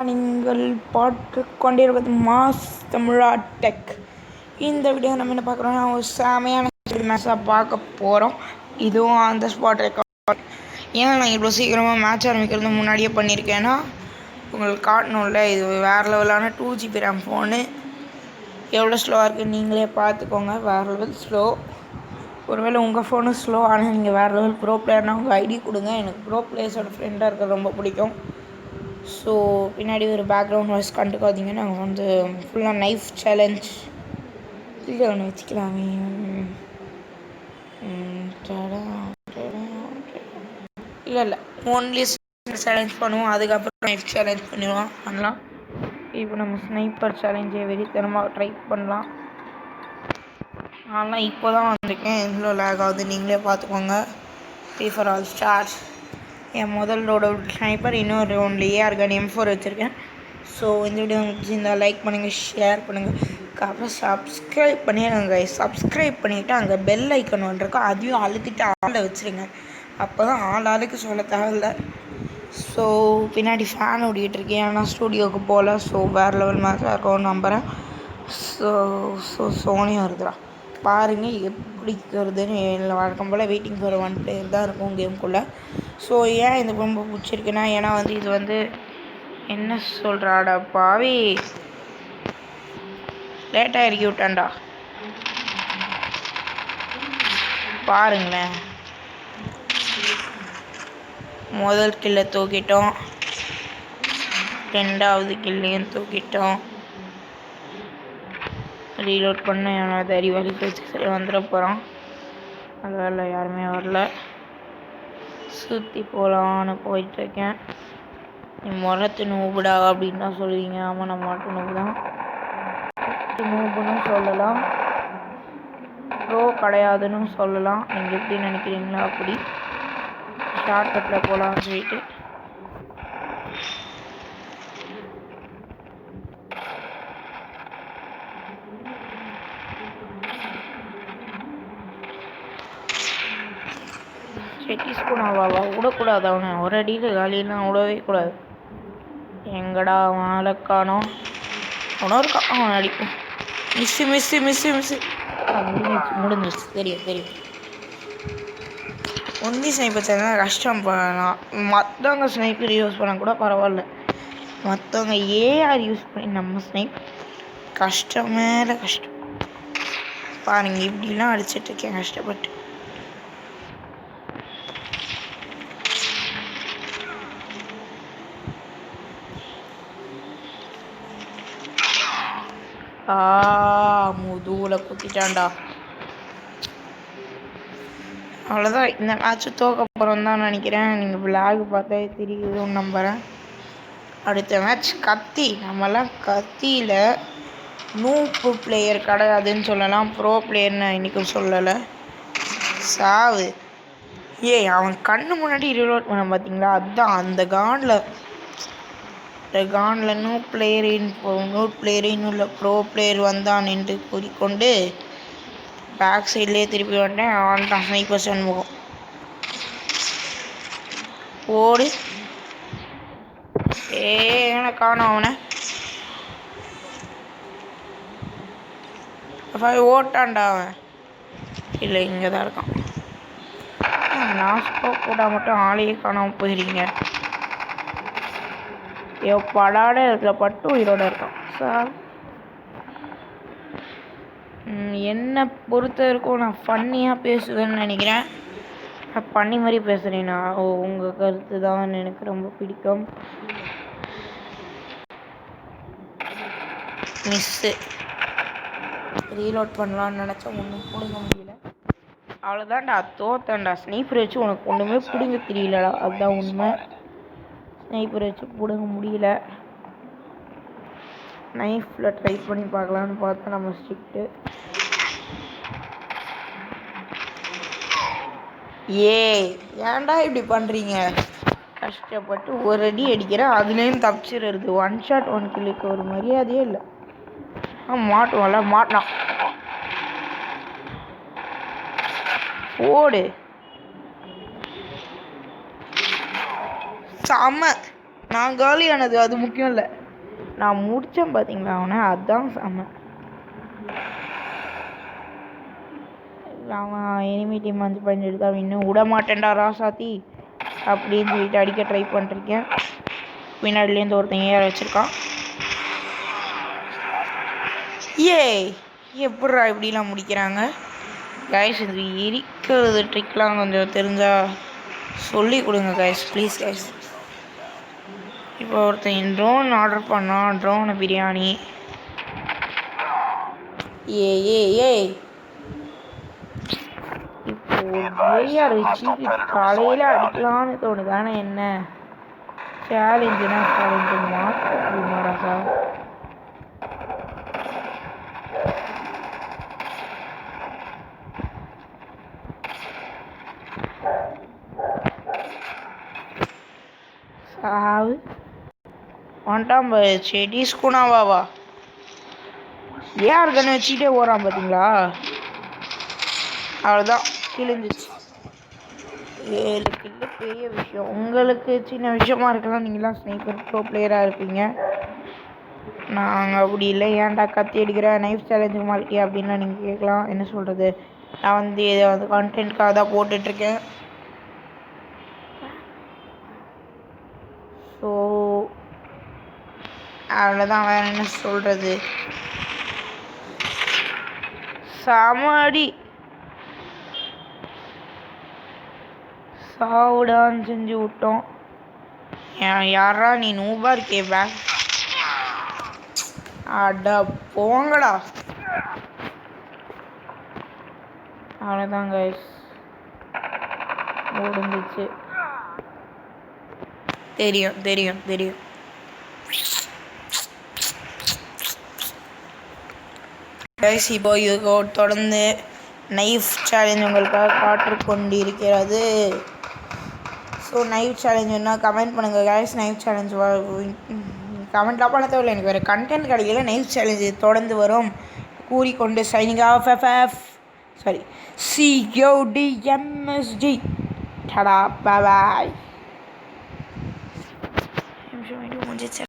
நீங்கள் பார்த்து கொண்டிருப்பது மாஸ் தமிழா டெக். இந்த வீடியோ நம்ம என்ன பார்க்குறோம்னா ஒரு செமையான மேட்சாக பார்க்க போகிறோம். இதுவும் அந்த ஸ்பாட் ரெக்கார்ட். ஏன் நான் இவ்வளோ சீக்கிரமாக மேட்ச் ஆரம்பிக்கிறது முன்னாடியே பண்ணியிருக்கேன்னா உங்களுக்கு காட்டணும்ல. இது வேறு லெவலான 2GB ரேம் ஃபோனு. எவ்வளோ ஸ்லோவாக இருக்குது நீங்களே பார்த்துக்கோங்க. வேறு லெவல் ஸ்லோ. ஒருவேளை உங்கள் ஃபோனு ஸ்லோ ஆனால் நீங்கள் வேறு லெவல் ப்ரோ பிளேயர்னால் உங்கள் ஐடி கொடுங்க. எனக்கு ப்ரோ பிளேயர்ஸோட ஃப்ரெண்டாக இருக்கிறது ரொம்ப பிடிக்கும். ஸோ பின்னாடி ஒரு பேக்ரவுண்ட் வாய்ஸ் கண்டுக்காதீங்க. நாங்கள் வந்து ஃபுல்லாக நைஃப் சேலஞ்ச் இல்லை ஒன்று வச்சுக்கலாமே. இல்லை ஓன்லி சேலஞ்ச் பண்ணுவோம், அதுக்கப்புறம் நைஃப் சேலஞ்ச் பண்ணலாம். இப்போ நம்ம ஸ்னைப்பர் சேலஞ்சை வெறித்தனமாக ட்ரை பண்ணலாம். ஆனால் இப்போ தான் வந்திருக்கேன், எவ்வளோ லேக் ஆகுது நீங்களே பார்த்துக்கோங்க. Free for all stars. என் முதல் ரோட ஸ்னைப்பர், இன்னொரு ரவுண்டில் ஏஆர்கன் M4 வச்சுருக்கேன். ஸோ இந்த வீடியோ உங்களுக்கு இந்த லைக் பண்ணுங்கள், ஷேர் பண்ணுங்கள், அப்புறம் சப்ஸ்கிரைப் பண்ணிடுங்க. சப்ஸ்கிரைப் பண்ணிவிட்டு அங்கே பெல் ஐக்கன் ஒன்று இருக்கும், அதையும் அழுத்திட்டு ஆளில் வச்சுருங்க. அப்போ தான் ஆளுக்கு சொல்ல தேவையில்லை. ஸோ பின்னாடி ஃபேன் ஓடிட்டுருக்கேன், ஆனால் ஸ்டூடியோவுக்கு போகல. ஸோ வேறு லெவல் மேட்சாக இருக்கும்னு நம்புகிறேன். சோனியாக இருக்குறா பாருங்கள் எப்படி வருதுன்னு. இல்லை வழக்கம் போல் வெயிட்டிங் ஃபார் 1 பிளேயர் தான் இருக்கும் கேமுக்குள்ளே. ஸோ ஏன் இந்த ரொம்ப பிடிச்சிருக்குன்னா, ஏன்னா வந்து இது வந்து என்ன சொல்கிறாடா பாவி, லேட்டாக இறக்கி விட்டான்டா பாருங்களேன். முதல் கில்லை தூக்கிட்டோம், ரெண்டாவது கில்லையும் தூக்கிட்டோம். ரீலோட் பண்ண ஏன்னாவது அறிவாளி பேச்சு சரி வந்துட போகிறான். அதில் யாருமே வரல. சுற்றி போகலான்னு போயிட்டுருக்கேன். நீ முரத்து நூபுடா அப்படின்னு தான் சொல்லுவீங்க. ஆமாம், நான் முரட்டு நூபு தான். நூபுன்னு சொல்லலாம், ப்ரோ கிடையாதுன்னு சொல்லலாம். நீங்கள் எப்படி நினைக்கிறீங்களா அப்படி. ஷார்ட்கட்டில் போகலான்னு சொல்லிட்டு செட்டி ஸ்பூனாவா விடக்கூடாது. அவனை ஒரு அடியில் காலியெல்லாம் விடவே கூடாது. எங்கடா மாலக்கானோ அவனோ இருக்கா, அவன் அடிக்கும். மிஸ்ஸு முடிஞ்சிருச்சு. தெரியும். ஒந்தி ஸ்னைப்பர் சேனல் கஷ்டம் பண்ணலாம். மற்றவங்க ஸ்னைப்பர் யூஸ் பண்ண கூட பரவாயில்ல, மற்றவங்க ஏஆர் யூஸ் பண்ணி நம்ம ஸ்னைப் கஷ்டம் மேலே கஷ்டம். பாருங்கள் இப்படிலாம் அடிச்சிட்ருக்கேன் கஷ்டப்பட்டு. முதுகில் குத்திட்டான்டா. அவ்வளோதான், இந்த மேட்ச்சு தோக்க போகிறோம் தான் நினைக்கிறேன். நீங்கள் விளாக் பார்த்தா தெரியுதுன்னு நம்புகிறேன். அடுத்த மேட்ச் கத்தி. நம்மலாம் கத்தியில் நூப்பு பிளேயர் கிடையாதுன்னு சொல்லலாம், ப்ரோ பிளேயர்னு இன்றைக்கும் சொல்லலை. சாவு. அவன் கண்ணு முன்னாடி ரீலோட் பண்ண பார்த்தீங்களா, அதுதான் அந்த கானில் நூ பிளேயரின் உள்ள ப்ரோ பிளேயர் வந்தான் என்று கூறிக்கொண்டு பேக் சைட்லேயே திருப்பி வந்துட்டேன். அவன் தான் ஸ்னைப்பர் சண்முகம். ஓடு. ஏன்னா காணும் அவனை. ஓட்டான்டா அவன். இல்லை இங்கே தான் இருக்கான். நாஸ்கோ கூட மட்டும் ஆளையே காணாமல் போயிருக்கீங்க. படாட இடத்துல பட்டு உயிரோட இருக்கான் சார். என்னை பொறுத்த வரைக்கும் நான் ஃபன்னியாக பேசுவேன்னு நினைக்கிறேன். பண்ணி மாதிரி பேசுகிறேன்னா உங்கள் கருத்து தான் எனக்கு ரொம்ப பிடிக்கும். மிஸ்ஸு ரீலோட் பண்ணலான்னு நினச்சா ஒன்றும் பிடுங்க முடியல. அவ்வளோதான்டா, தோத்தேன்டா. ஸ்னைப்பர் வச்சு உனக்கு ஒன்றுமே பிடுங்க தெரியலடா, அதுதான் உண்மை. ஸ்னைப்பர் வச்சு பிடுங்க முடியல. நைஃப்பில் ட்ரை பண்ணி பார்க்கலான்னு பார்த்தா நம்ம ஸ்ட்ரிக்ட்டு. ஏன்டா இப்படி பண்ணுறீங்க. கஷ்டப்பட்டு ஒரு அடி அடிக்கிறேன், அதுலேயும் தப்பிச்சிடுறது. 1 ஷாட் 1 கில்லுக்கு ஒரு மரியாதையே இல்லை. மாட்டான். ஓடு. செம்ம நான் காலியானது அது முக்கியம் இல்லை, நான் முடித்தேன் பார்த்தீங்களா அவனை, அதுதான் செம்ம. அவன் எனிமி டீம் 5 பாயிண்ட் எடுத்து அவன் இன்னும் விட மாட்டேன்டா ராசாத்தி அப்படின்னு சொல்லிட்டு அடிக்க ட்ரை பண்ணிருக்கேன். பின்னாடிலேருந்து ஒருத்தன் ஏற வச்சுருக்கான். எப்பட்றா இப்படிலாம் முடிக்கிறாங்க கைஸ்? இது இருக்கிறது ட்ரிக்லாம் கொஞ்சம் தெரிஞ்சால் சொல்லி கொடுங்க கைஸ், ப்ளீஸ் கைஸ். இப்போ ஒருத்தன் ட்ரோன் ஆர்டர் பண்ணான், ட்ரோனு பிரியாணி. இப்போ ஏஆர் வச்சு காலையில் அடிக்கலான்னு தோணுதானே என்ன? சேலஞ்சுனா சேலஞ்சு மாற்றா சார். சாவு வந்துட்டான் செடி ஸ்கூனாவா? ஏஆர் கண்ணு வச்சுக்கிட்டே ஓடுறான் பார்த்தீங்களா? அவ்வளோதான், கிழிஞ்சிச்சு. 7 கில்லு பெரிய விஷயம். உங்களுக்கு சின்ன விஷயமா இருக்கலாம், நீங்களாம் ஸ்னைப்பர் ப்ரோ பிளேயராக இருப்பீங்க. நாங்கள் அப்படி இல்லை. ஏன்டா கத்தி அடிக்கிற நைஃப் சேலஞ்சு மாட்டியா அப்படின்லாம் நீங்கள் கேட்கலாம். என்ன சொல்கிறது, நான் வந்து இதை வந்து கண்டென்ட்காக தான் போட்டுட்ருக்கேன். ஸோ அவ்வளோதான், வேறு என்ன சொல்கிறது. சமாடி சாவுடான்னு செஞ்சு விட்டோம். யாரா நீ நூபா இருக்கே பேக்? அடா போங்கடா. அவ்வளோதான் கைஸ், முடிஞ்சிச்சு. தெரியும் தெரியும் தெரியும். கைஸ் இப்போ இது தொடர்ந்து நைஃப் சேலஞ்ச் உங்களுக்காக காட்டு கொண்டிருக்கிறது. ஸோ நைஃப் சேலஞ்ச் என்ன கமெண்ட் பண்ணுங்கள் கைஸ். நைஃப் சேலஞ்ச் கமெண்ட்லாம் பண்ண தேவையில்லை, எனக்கு வேறு கண்டென்ட் கிடைக்கல. நைஃப் சேலஞ்சு தொடர்ந்து வரும் கூறிக்கொண்டு சைனிங் ஆஃப் CODMSG. டடா பாய்.